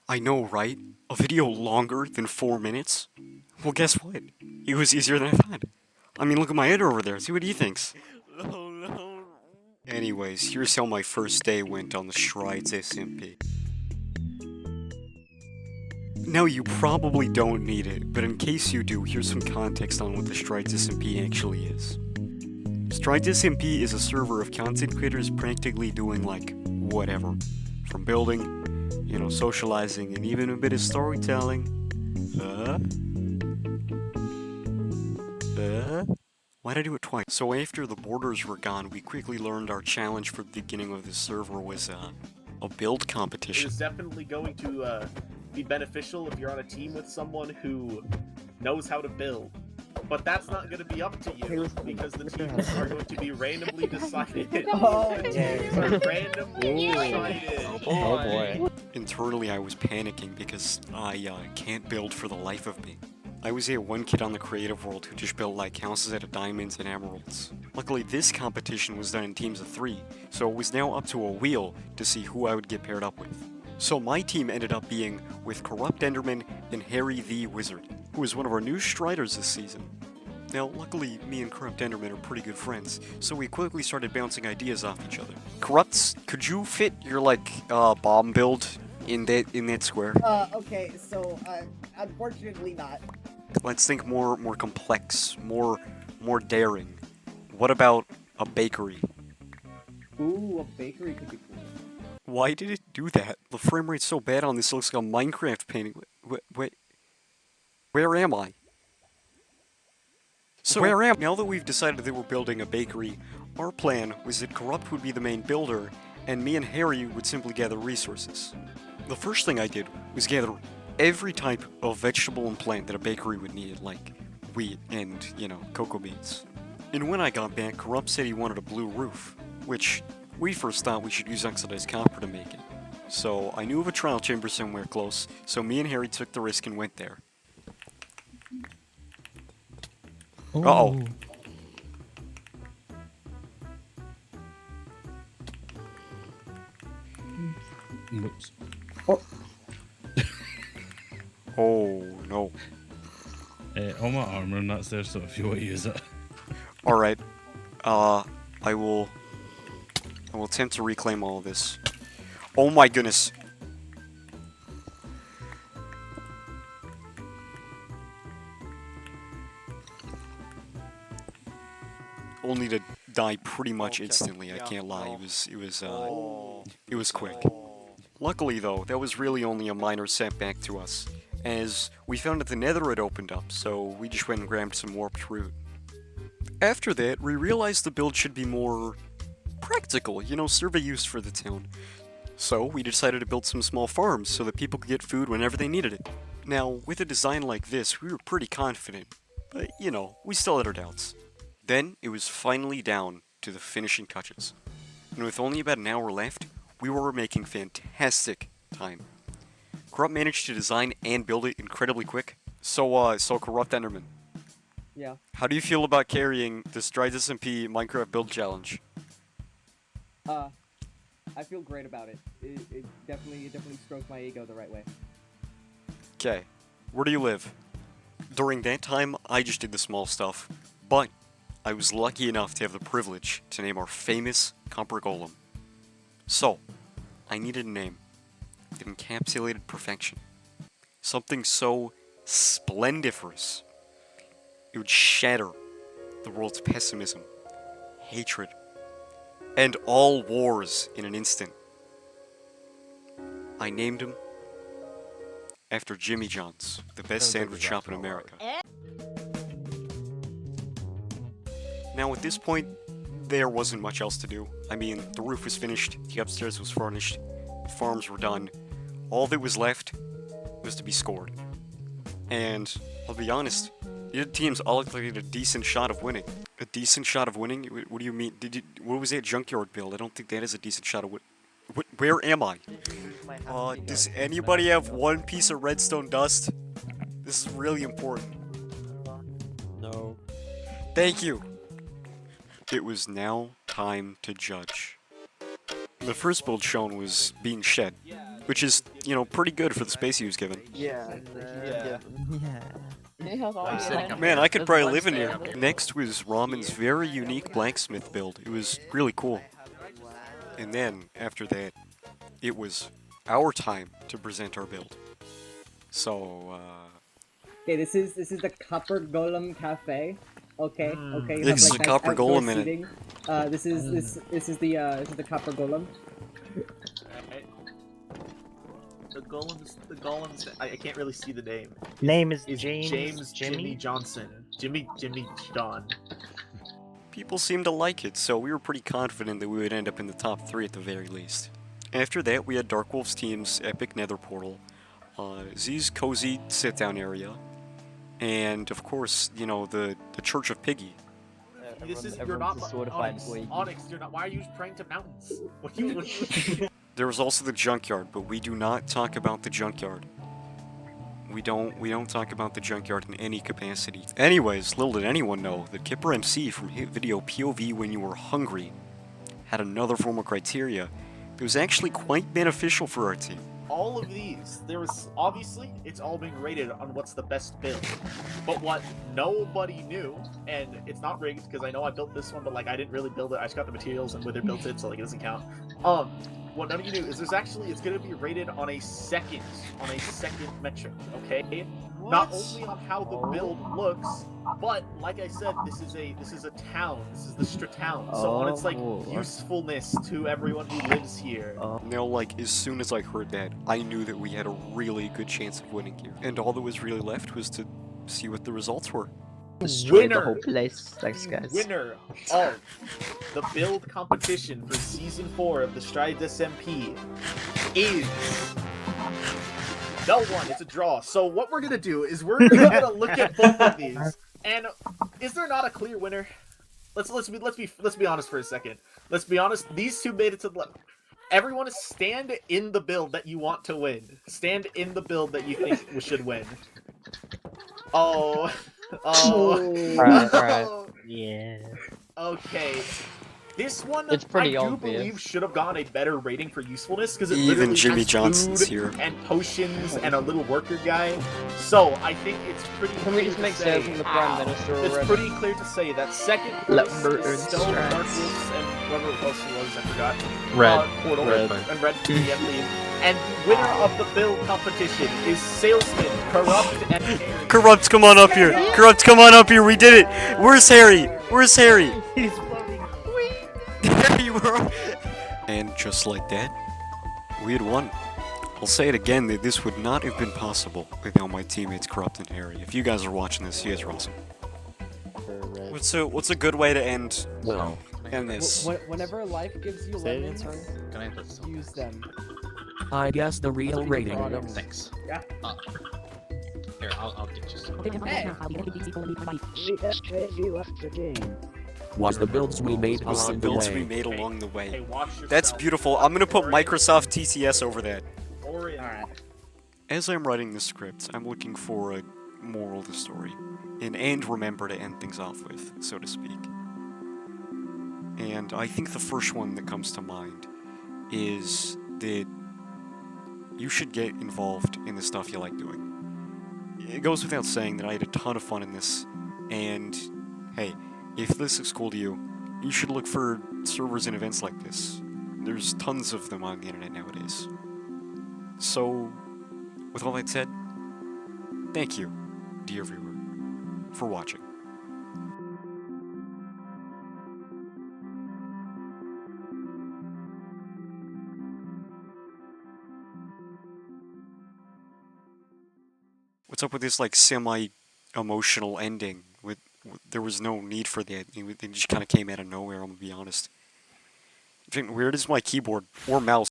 I know, right? A video longer than 4 minutes? Well, guess what? It was easier than I thought. I mean, look at my editor over there. See what he thinks. No, no. Anyways, here's how my first day went on the Strides SMP. Now, you probably don't need it, but in case you do, here's some context on what the Strides SMP actually is. Strides SMP is a server of content creators practically doing, like, whatever. From building, socializing, and even a bit of storytelling. Why'd I do it twice? So after the borders were gone, we quickly learned our challenge for the beginning of this server was a build It competition. is definitely going to be beneficial if you're on a team with someone who knows how to build. But that's not going to be up to you, because the teams are going to be randomly decided. The teams are randomly decided. Oh boy. Internally, I was panicking because I can't build for the life of me. I was one kid on the creative world who just built like houses out of diamonds and emeralds. Luckily, this competition was done in teams of 3, so it was now up to a wheel to see who I would get paired up with. So my team ended up being with Corrupt Enderman and Harry the Wizard, who is one of our new Striders this season. Now, luckily, me and Corrupt Enderman are pretty good friends, so we quickly started bouncing ideas off each other. Corrupts, could you fit your bomb build in that square? Okay, so, unfortunately not. Let's think more complex, more daring. What about a bakery? Ooh, a bakery could be cool. Why did it do that? The frame rate's so bad on this, it looks like a Minecraft painting. Wait, where am I? So now that we've decided that we're building a bakery, our plan was that Corrupt would be the main builder, and me and Harry would simply gather resources. The first thing I did was gather every type of vegetable and plant that a bakery would need, like wheat and, cocoa beans. And when I got back, Corrupt said he wanted a blue roof, which we first thought we should use oxidized copper to make it. So I knew of a trial chamber somewhere close, so me and Harry took the risk and went there. Uh-oh. Oops. Oh, no. All my armor and that's there, so if you want to use it. Alright. I will attempt to reclaim all of this. Oh my goodness. Only to die pretty much instantly, I can't lie. It was quick. Luckily though, that was really only a minor setback to us, as we found that the nether had opened up, so we just went and grabbed some warped root. After that, we realized the build should be more practical, serve a use for the town. So we decided to build some small farms so that people could get food whenever they needed it. Now, with a design like this, we were pretty confident, but we still had our doubts. Then, it was finally down to the finishing touches. And with only about an hour left, we were making fantastic time. Corrupt managed to design and build it incredibly quick. So Corrupt Enderman, Yeah. how do you feel about carrying the Strides SMP Minecraft Build Challenge? I feel great about it. It definitely strokes my ego the right way. Okay, where do you live? During that time, I just did the small stuff, but I was lucky enough to have the privilege to name our famous Copper Golem. So, I needed a name that encapsulated perfection. Something so splendiferous. It would shatter the world's pessimism, hatred, and all wars in an instant. I named him after Jimmy John's, the best sandwich shop in America. Now at this point, there wasn't much else to do. I mean, the roof was finished, the upstairs was furnished, the farms were done. All that was left was to be scored. And I'll be honest, the other teams all looked like they had a decent shot of winning. A decent shot of winning? What do you mean? What was that junkyard build? I don't think that is a decent shot of where am I? Does anybody have one piece of redstone dust? This is really important. No. Thank you. It was now time to judge. The first build shown was being shed. which is, you know, pretty good for the space he was given. Yeah. Man, I could probably live in here. Next was Ramen's very unique blacksmith build. It was really cool. And then, after that, it was our time to present our build. So, Okay, this is the Copper Golem Cafe. Okay, okay. You This have, is like, a nice Copper outdoor Golem in it. seating. This is the Copper Golem. Alright. The golems. I can't really see the name. Name is Is James Jimmy Johnson. Jimmy John. people seemed to like it, so we were pretty confident that we would end up in the top 3 at the very least. After that, we had Dark Wolf's team's epic nether portal, Z's cozy sit-down area, and of course, you know, the Church of Piggy. This is you're not Onyx. You're not. Why are you praying to mountains? What you? There was also the junkyard, but we do not talk about the junkyard. We don't talk about the junkyard in any capacity. Anyways, little did anyone know that Kipper MC from hit video POV When You Were Hungry had another form of criteria that was actually quite beneficial for our team. All of these, there was obviously it's all being rated on what's the best build. But what nobody knew, and it's not rigged because I know I built this one, but like I didn't really build it. I just got the materials and Wither built it, so like it doesn't count. What none of you knew is it's gonna be rated on a second metric, okay? Not only on how the build looks, but like I said, this is a town. This is the Stratown. So on its like usefulness to everyone who lives here. Now, like, as soon as I heard that, I knew that we had a really good chance of winning here. And all that was really left was to see what the results were. Destroy the Winner. whole place. Thanks, The guys. winner of the build competition for season 4 of the Strides SMP is no one. It's a draw. So what we're gonna do is we're gonna look at both of these, and is there not a clear winner? Let's be honest for a second. Let's be honest. These two made it to the. Everyone stand in the build that you want to win. Stand in the build that you think we should win. Oh. Alright. Yeah. Okay. This one, It's pretty I do obvious. believe should have gotten a better rating for usefulness because it Even literally Jimmy has Johnson's food here. and potions and a little worker guy. So I think it's pretty. Can we clear just to make say, Salesman the Prime Minister It's already? pretty clear to say that second Let place Burton is still strike. Dark Wolves and whoever else it was, I forgot. Red. Portal Red. and Red to the end lead. And winner of the build competition is Salesman, Corrupt, and Harry. Corrupt, come on up here! Corrupt, come on up here! We did it! Where's Harry? Where's Harry? He's floating. There you are! And just like that, we had won. I'll say it again that this would not have been possible without my teammates Corrupt and Harry. If you guys are watching this, you guys are awesome. What's a good way to end this? Whenever life gives you Say it lemons, again, sorry? Can I put this on? use them. I guess the real rating. Thanks. Yeah. Here, I'll get you some. Was the builds we made Was the along the builds we way. made along the Hey, way. watch yourself. That's beautiful. I'm gonna put Microsoft TTS over that. Alright. As I'm writing the script, I'm looking for a moral to the story. And remember to end things off with, so to speak. And I think the first one that comes to mind is that you should get involved in the stuff you like doing. It goes without saying that I had a ton of fun in this, and hey, if this looks cool to you, you should look for servers and events like this. There's tons of them on the internet nowadays. So, with all that said, thank you, dear viewer, for watching. What's up with this like semi-emotional ending? There was no need for that. It just kind of came out of nowhere. I'm gonna be honest. Where is my keyboard or mouse?